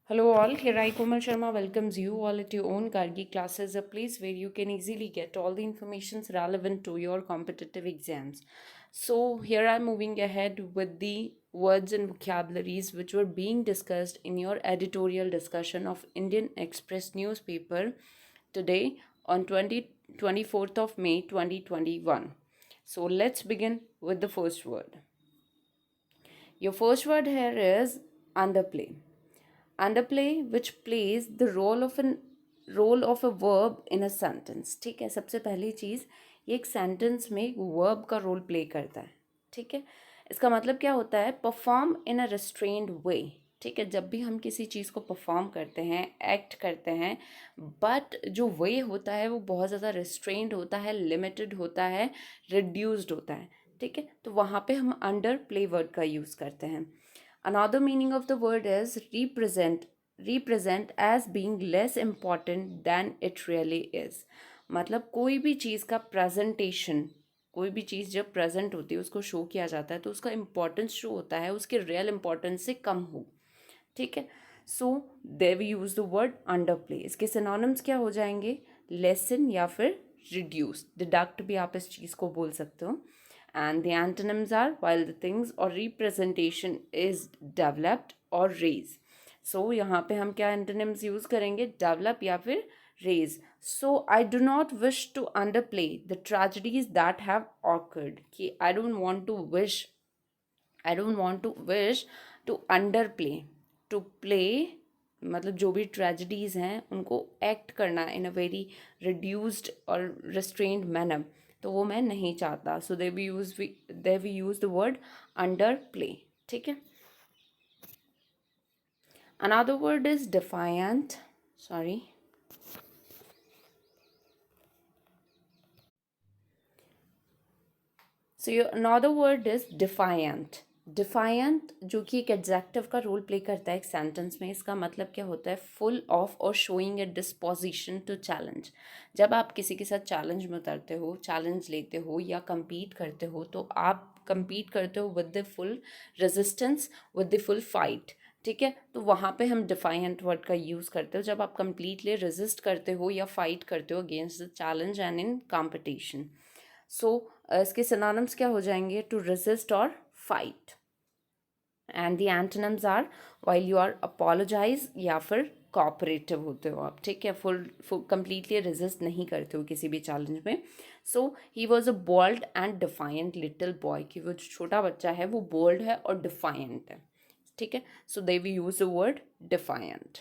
Hello all, here I Komal Sharma welcomes you all at your own Gargi classes, a place where you can easily get all the informations relevant to your competitive exams. So here I'm moving ahead with the words and vocabularies which were being discussed in your editorial discussion of Indian Express newspaper today on 24th of May 2021. So let's begin with the first word. Your first word here is underplay. Underplay which plays the role of a verb in a sentence. ठीक है, सबसे पहली चीज़, ये एक sentence में verb का role play करता है. ठीक है, इसका मतलब क्या होता है? परफॉर्म इन अ रिस्ट्रेन्ड वे. ठीक है, जब भी हम किसी चीज़ को परफॉर्म करते हैं, एक्ट करते हैं, बट जो वे होता है वो बहुत ज़्यादा रिस्ट्रेन्ड होता है, लिमिटेड होता है, रिड्यूस्ड होता है. ठीक है, तो वहाँ पे हम अंडर प्ले वर्ड का यूज़ करते हैं. Another meaning of the word is represent as being less important than it really is. मतलब कोई भी चीज़ का प्रेजेंटेशन, कोई भी चीज़ जब प्रेजेंट होती है उसको शो किया जाता है तो उसका इम्पोर्टेंस जो होता है उसके रियल इम्पोर्टेंस से कम हो. ठीक है, so they we use the word underplay. इसके सिनोनिम्स क्या हो जाएंगे? लेसन या फिर रिड्यूस, डिडक्ट भी आप इस चीज़ को बोल सकते हो. And the antonyms are while the things or representation is developed or raise. So यहाँ पे हम क्या antonyms use करेंगे? develop या फिर raise. So I do not wish to underplay the tragedies that have occurred. कि I don't want to wish to underplay. To play मतलब जो भी ट्रेजिडीज़ हैं उनको एक्ट करना इन अ वेरी रिड्यूस्ड और रिस्ट्रेन्ड मैनर, तो वो मैं नहीं चाहता. So they we use the word underplay. ठीक है, another word is defiant. Sorry, so your another word is defiant. Defiant जो कि एक एडजेक्टिव का रोल प्ले करता है एक सेंटेंस में. इसका मतलब क्या होता है? फुल ऑफ और showing a disposition to challenge. जब आप किसी के साथ चैलेंज में उतरते हो, चैलेंज लेते हो या compete करते हो, तो आप compete करते हो with the full resistance, with the full fight. ठीक है, तो वहाँ पे हम डिफायंट वर्ड का यूज़ करते हो जब आप कम्प्लीटली रेजिस्ट करते हो या फाइट करते हो against the challenge and in competition. So इसके सिनोनिम्स क्या हो जाएंगे? टू रेजिस्ट और fight. And the antonyms are while you are apologize या फिर कोऑपरेटिव होते हो आप. ठीक है, फुल कंप्लीटली रेजिस्ट नहीं करते हो किसी भी चैलेंज में. So he was a bold and defiant little boy. कि वो जो छोटा बच्चा है वो बोल्ड है और डिफाइंट है. ठीक है, so they we use the word defiant.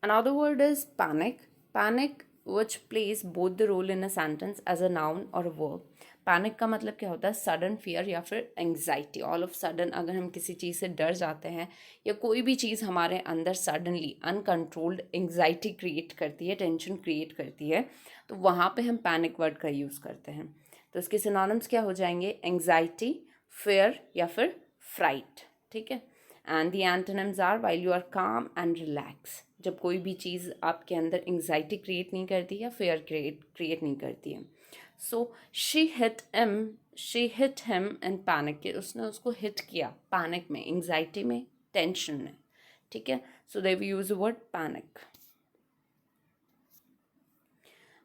Another word is panic. Panic which plays both the role in a sentence as a noun or a verb. Panic का मतलब क्या होता है? सडन फियर या फिर एंग्जाइटी. ऑल ऑफ सडन अगर हम किसी चीज़ से डर जाते हैं या कोई भी चीज़ हमारे अंदर सडनली अनकंट्रोल्ड एंग्जाइटी क्रिएट करती है, टेंशन क्रिएट करती है, तो वहाँ पे हम पैनिक वर्ड का यूज़ करते हैं. तो इसके सिनोनिम्स क्या हो जाएंगे? एंग्जाइटी, फियर या फिर फ्राइट. ठीक है, and the antonyms are while you are calm and relax. जब कोई भी चीज़ आपके अंदर एंग्जाइटी क्रिएट नहीं करती या फेयर क्रिएट नहीं करती है. So she hit him in panic. उसने उसको हिट किया पैनिक में, एंग्जाइटी में, टेंशन में. ठीक है, so they we use the word panic.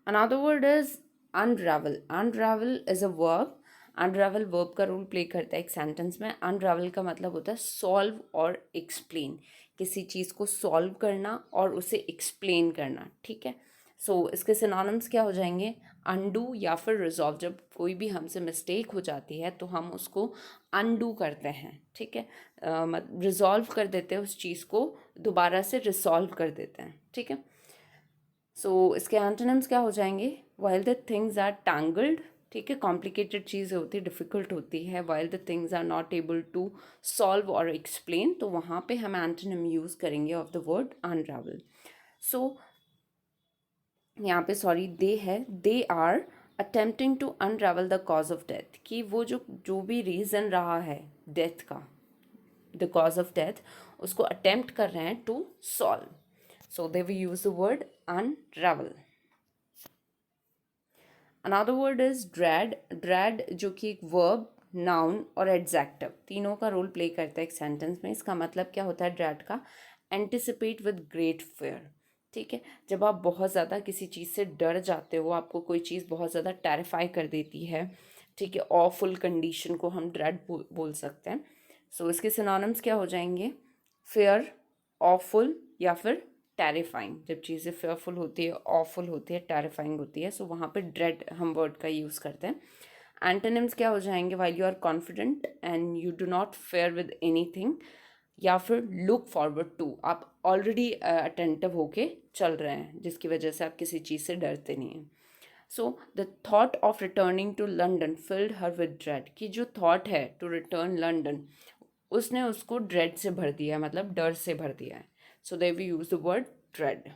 Another word is unravel. Unravel is a verb. Unravel verb का रोल प्ले करता है एक सेंटेंस में. अनरावल का मतलब होता है सॉल्व और एक्सप्लेन. किसी चीज़ को सॉल्व करना और उसे एक्सप्लेन करना. ठीक है, सो इसके सिनोनिम्स क्या हो जाएंगे? अनडू या फिर रिजॉल्व. जब कोई भी हमसे मिस्टेक हो जाती है तो हम उसको अनडू करते हैं. ठीक है, रिजॉल्व कर देते हैं उस चीज़ को, दोबारा से रिसॉल्व कर देते हैं. ठीक है, सो इसके एंटोनिम्स क्या हो जाएंगे? While the things are tangled. ठीक है, कॉम्प्लिकेटेड चीज़ें होती है, डिफ़िकल्ट होती है. While the things are not able to solve और एक्सप्लेन, तो वहाँ पे हम एंटोनिम यूज़ करेंगे of the word unravel. So यहाँ पे सॉरी दे है, they are attempting to unravel the cause of death. कि वो जो भी रीज़न रहा है डेथ का, द कॉज ऑफ डेथ, उसको अटेम्प्ट कर रहे हैं to solve. So they we use the word unravel. Another word is dread. Dread जो कि एक वर्ब नाउन और एडजेक्टिव तीनों का रोल प्ले करता है एक सेंटेंस में। इसका मतलब क्या होता है ड्रेड का? Anticipate with great fair. ठीक है, जब आप बहुत ज़्यादा किसी चीज़ से डर जाते हो, आपको कोई चीज़ बहुत ज़्यादा टेरिफाई कर देती है, ठीक है, ऑफुल कंडीशन को हम ड्रेड बोल सकते हैं। सो इसके सिनोनिम्स क्या हो जाएंगे? फेयर, ऑफुल या फिर टेरिफाइंग। जब चीज़ें फेयरफुल होती है, ऑफुल होती है, टेरिफाइंग होती है, सो वहाँ पे ड्रेड हम वर्ड का यूज़ करते हैं। एंटोनिम्स क्या हो जाएंगे? While you are confident and you do not fear with anything, या फिर लुक फॉरवर्ड टू, आप ऑलरेडी अटेंटिव होके चल रहे हैं जिसकी वजह से आप किसी चीज़ से डरते नहीं हैं। So the thought of returning to London filled her with dread, कि जो थॉट है टू रिटर्न लंडन, उसने उसको ड्रेड से भर दिया है, मतलब डर से भर दिया है। So they we use the word dread.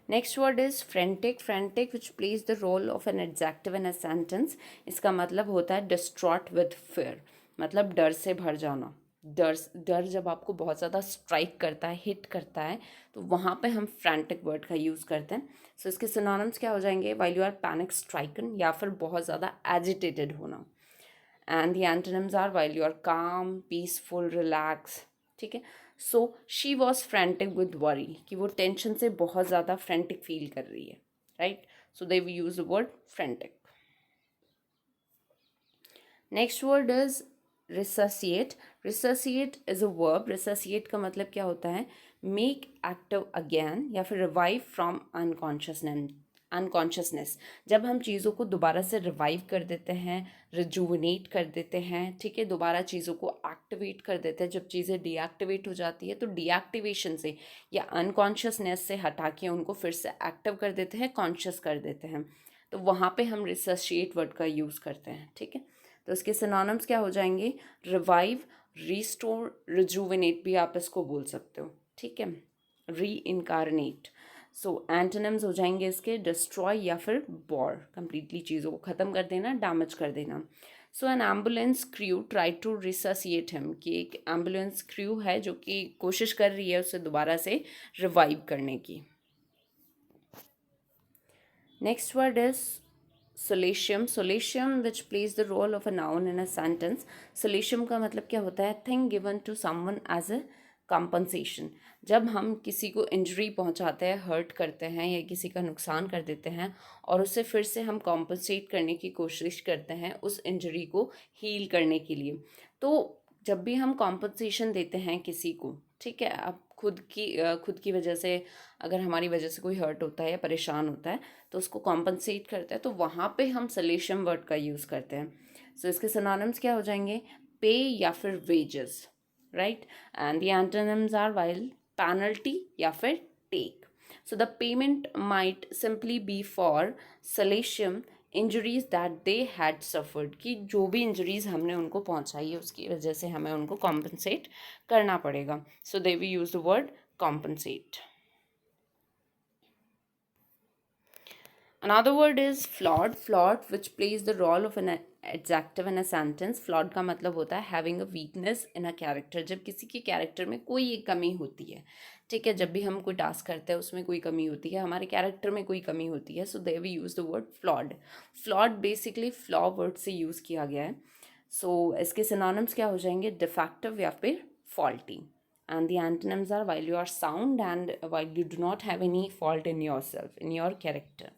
Next word is frantic. Frantic which plays the role of an adjective in a sentence. इसका मतलब होता है डिस्ट्रॉट विद फेयर, मतलब डर से भर जाना। डर जब आपको बहुत ज़्यादा स्ट्राइक करता है, हिट करता है, तो वहाँ पे हम फ्रेंटिक वर्ड का यूज़ करते हैं। सो इसके सिनोनिम्स क्या हो जाएंगे? While you are panic stricken, या फिर बहुत ज़्यादा एजिटेटेड होना। And the antonyms are while you are calm, peaceful, relax. ठीक है, so she was frantic with worry, कि वो टेंशन से बहुत ज़्यादा फ्रेंटिक फील कर रही है, right? So they we use the word frantic. Next word is resuscitate. Resuscitate is a verb. Resuscitate का मतलब क्या होता है? मेक एक्टिव अगेन, या फिर रिवाइव फ्रॉम अनकॉन्शियसनेस। जब हम चीज़ों को दोबारा से रिवाइव कर देते हैं, रिजुविनेट कर देते हैं, ठीक है, दोबारा चीज़ों को एक्टिवेट कर देते हैं। जब चीज़ें डीएक्टिवेट हो जाती है तो डीएक्टिवेशन से या अनकॉन्शियसनेस से हटा के उनको फिर से एक्टिव कर देते हैं, कॉन्शियस कर देते हैं, तो वहाँ पे हम रिससिएट वर्ड का यूज़ करते हैं। ठीक है, तो इसके सिनोनिम्स क्या हो जाएंगे? रिवाइव, रिस्टोर, रिजुविनेट भी आप इसको बोल सकते हो। ठीक है, री इनकारनेट। सो एंटोनिम्स हो जाएंगे इसके डिस्ट्रॉय या फिर बॉर, कंप्लीटली चीज़ों को ख़त्म कर देना, डैमेज कर देना। So an ambulance crew try to resuscitate him, कि एक एम्बुलेंस क्रू है जो कि कोशिश कर रही है उसे दोबारा से रिवाइव करने की। Next word is solatium. Solatium which plays the role of a noun in a sentence. Solatium का मतलब क्या होता है? Thing given to someone as a compensation. जब हम किसी को इंजरी पहुंचाते हैं, हर्ट करते हैं, या किसी का नुकसान कर देते हैं, और उसे फिर से हम कॉम्पनसेट करने की कोशिश करते हैं उस इंजरी को हील करने के लिए। तो जब भी हम कॉम्पनसेशन देते हैं किसी को, ठीक है, आप खुद की वजह से, अगर हमारी वजह से कोई हर्ट होता है या परेशान होता है, तो उसको कॉम्पनसेट करते हैं, तो वहाँ पे हम सलेशम वर्ड का यूज़ करते हैं। सो इसके सिनोनिम्स क्या हो जाएंगे? पे या फिर wages, right? And the antonyms are while penalty या फिर take. So the payment might simply be for solatium injuries that they had suffered, कि जो भी इंजरीज हमने उनको पहुंचाई है उसकी वजह से हमें उनको कॉम्पनसेट करना पड़ेगा। So they we use the word compensate. Another word is flawed. Flawed which plays the role of an adjective in a sentence. Flawed का मतलब होता है having a weakness in a character, जब किसी के कैरेक्टर में कोई एक कमी होती है। ठीक है, जब भी हम कोई टास्क करते हैं उसमें कोई कमी होती है, हमारे कैरेक्टर में कोई कमी होती है, so they we use the word flawed. Flawed basically flaw word से यूज़ किया गया है। सो इसके सिनोनिम्स क्या हो जाएंगे? डिफेक्टिव या फिर faulty. And the antonyms are while you are sound and while you do not have any fault in yourself, in your character.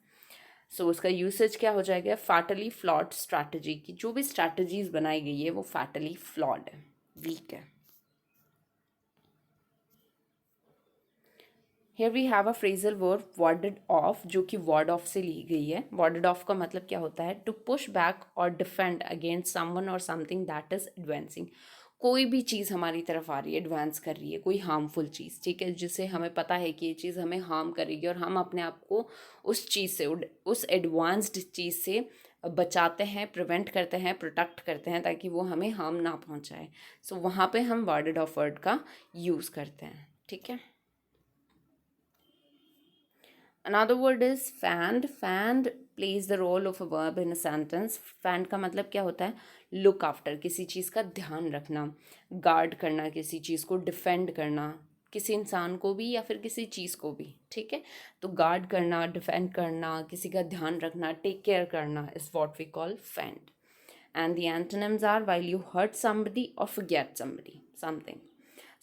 सो उसका यूसेज क्या हो जाएगा? फैटली फ्लॉड स्ट्रैटेजी, की जो भी स्ट्रैटेजीज बनाई गई है वो फैटली फ्लॉड है, वीक है। Here we have a phrasal verb warded off, जो कि ward off से ली गई है। warded off का मतलब क्या होता है? To push back or defend against someone or something that is advancing। कोई भी चीज़ हमारी तरफ आ रही है, एडवांस कर रही है, कोई हार्मफुल चीज़, ठीक है, जिसे हमें पता है कि ये चीज़ हमें हार्म करेगी, और हम अपने आप को उस चीज़ से, उस एडवांस्ड चीज़ से बचाते हैं, प्रिवेंट करते हैं, प्रोटेक्ट करते हैं, ताकि वो हमें हार्म ना पहुंचाए। सो वहाँ पे हम warded off वर्ड का यूज़ करते हैं। ठीक है, another word is fanned. Fanned plays the role of a verb in a sentence. Fanned का मतलब क्या होता है? look after, किसी चीज़ का ध्यान रखना, गार्ड करना, किसी चीज़ को डिफेंड करना, किसी इंसान को भी या फिर किसी चीज़ को भी, ठीक है। तो गार्ड करना, डिफेंड करना, किसी का ध्यान रखना, टेक केयर करना is what we call fend. And the antonyms are while you hurt somebody or forget somebody something.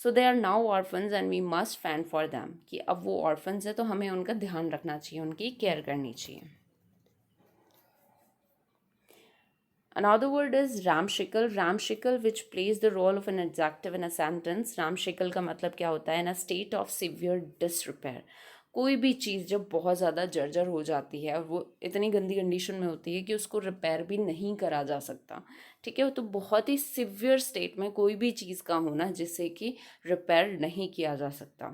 So they are now orphans and we must fend for them. कि अब वो orphans है तो हमें उनका ध्यान रखना चाहिए, उनकी केयर करनी चाहिए. Another word is ramshackle. Ramshackle which plays the role of an adjective in a sentence. Ramshackle का मतलब क्या होता है? In a state of severe disrepair. कोई भी चीज़ जब बहुत ज़्यादा जर्जर हो जाती है और वो इतनी गंदी कंडीशन में होती है कि उसको रिपेयर भी नहीं करा जा सकता, ठीक है, तो बहुत ही सिवियर स्टेट में कोई भी चीज़ का होना जिससे कि रिपेयर नहीं किया जा सकता.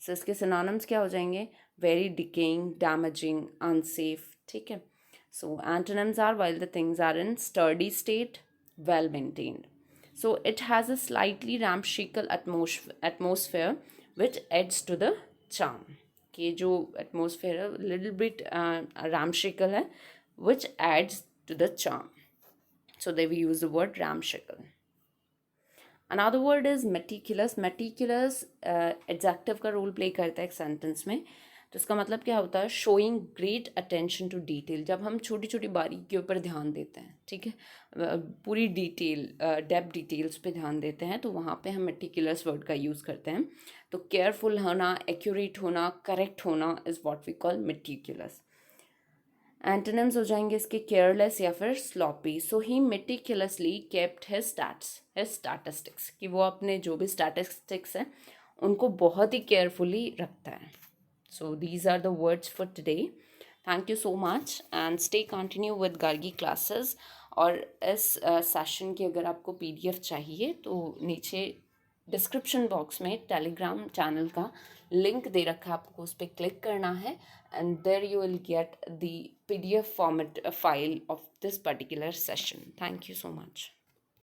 सो इसके सिनोनिम्स क्या हो जाएंगे? वेरी डिकेइंग, डैमेजिंग, अनसेफ, ठीक है. So antonyms are while the things are in sturdy state, well maintained. So it has a slightly ramshackle atmosphere which adds to the charm. कि जो atmosphere है little bit ramshackle है which adds to the charm. So they will use the word ramshackle. Another word is meticulous. Meticulous adjective का role play करता है एक sentence में. तो इसका मतलब क्या होता है? Showing great attention to detail. जब हम छोटी छोटी बारीक के ऊपर ध्यान देते हैं, ठीक है, पूरी डिटेल, डेप्थ डिटेल्स पे ध्यान देते हैं, तो वहाँ पे हम मेटिकुलस वर्ड का यूज़ करते हैं. तो केयरफुल होना, एक्यूरेट होना, करेक्ट होना is what we call meticulous. Antonyms हो जाएंगे इसके केयरलेस या फिर sloppy. So he meticulously kept his statistics, कि वो अपने जो भी स्टैटिस्टिक्स हैं उनको बहुत ही केयरफुली रखता है. So these are the words for today. Thank you so much and stay continue with Gargi classes. और इस सेशन की अगर आपको PDF चाहिए तो नीचे डिस्क्रिप्शन बॉक्स में टेलीग्राम चैनल का लिंक दे रखा है, आपको उस पर क्लिक करना है and there you will get the PDF format file of this particular session. Thank you so much.